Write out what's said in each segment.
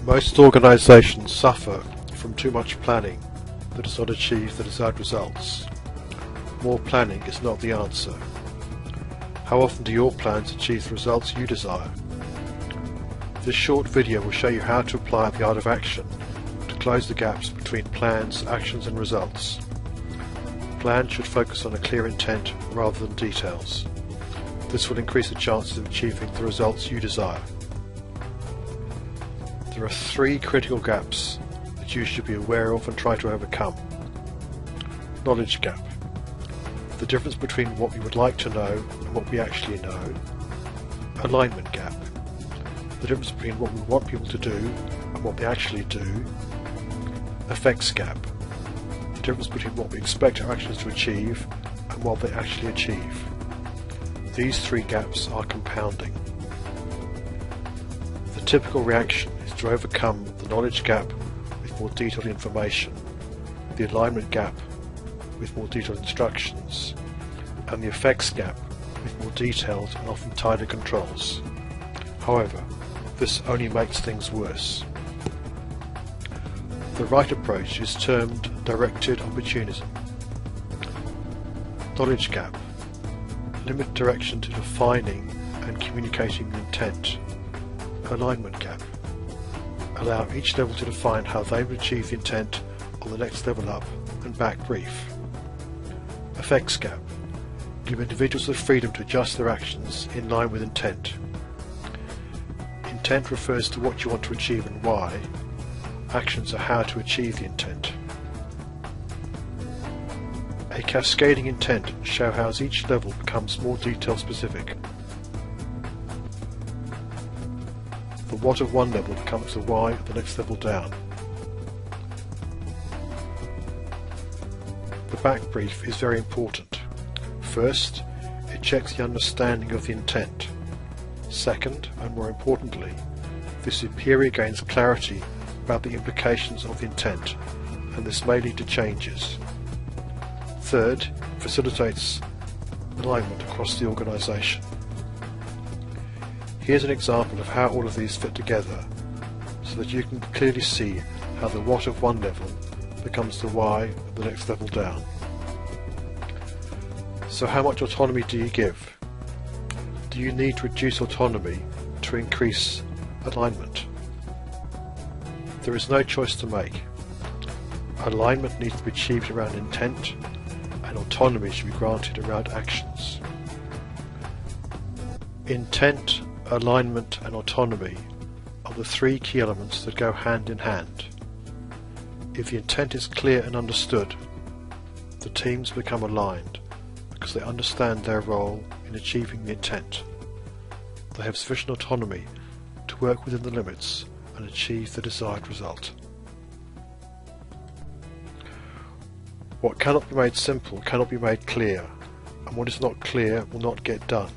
Most organisations suffer from too much planning that does not achieve the desired results. More planning is not the answer. How often do your plans achieve the results you desire? This short video will show you how to apply the art of action to close the gaps between plans, actions and results. Plans should focus on a clear intent rather than details. This will increase the chances of achieving the results you desire. There are three critical gaps that you should be aware of and try to overcome. Knowledge gap. The difference between what we would like to know and what we actually know. Alignment gap. The difference between what we want people to do and what they actually do. Effects gap. The difference between what we expect our actions to achieve and what they actually achieve. These three gaps are compounding. The typical reaction is to overcome the knowledge gap with more detailed information, the alignment gap with more detailed instructions, and the effects gap with more detailed and often tighter controls. However, this only makes things worse. The right approach is termed directed opportunism. Knowledge gap. Limit direction to defining and communicating the intent. Alignment gap. Allow each level to define how they will achieve the intent on the next level up and back brief. Effects gap. Give individuals the freedom to adjust their actions in line with intent. Intent refers to what you want to achieve and why. Actions are how to achieve the intent. A cascading intent shows how each level becomes more detail specific. The what of one level becomes the why of the next level down. The back brief is very important. First, it checks the understanding of the intent. Second, and more importantly, the superior gains clarity about the implications of the intent, and this may lead to changes. Third, facilitates alignment across the organisation. Here's an example of how all of these fit together, so that you can clearly see how the what of one level becomes the why of the next level down. So how much autonomy do you give? Do you need to reduce autonomy to increase alignment? There is no choice to make. Alignment needs to be achieved around intent, and autonomy should be granted around actions. Intent, alignment and autonomy are the three key elements that go hand in hand. If the intent is clear and understood, the teams become aligned because they understand their role in achieving the intent. They have sufficient autonomy to work within the limits and achieve the desired result. What cannot be made simple cannot be made clear, and what is not clear will not get done.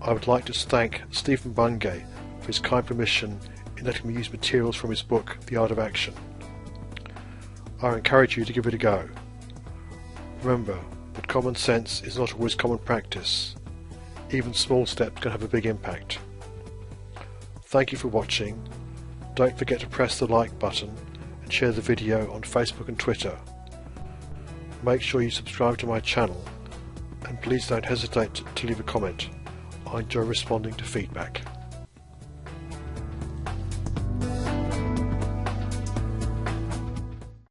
I would like to thank Stephen Bungay for his kind permission in letting me use materials from his book, The Art of Action. I encourage you to give it a go. Remember that common sense is not always common practice. Even small steps can have a big impact. Thank you for watching. Don't forget to press the like button and share the video on Facebook and Twitter. Make sure you subscribe to my channel, and please don't hesitate to leave a comment. I enjoy responding to feedback.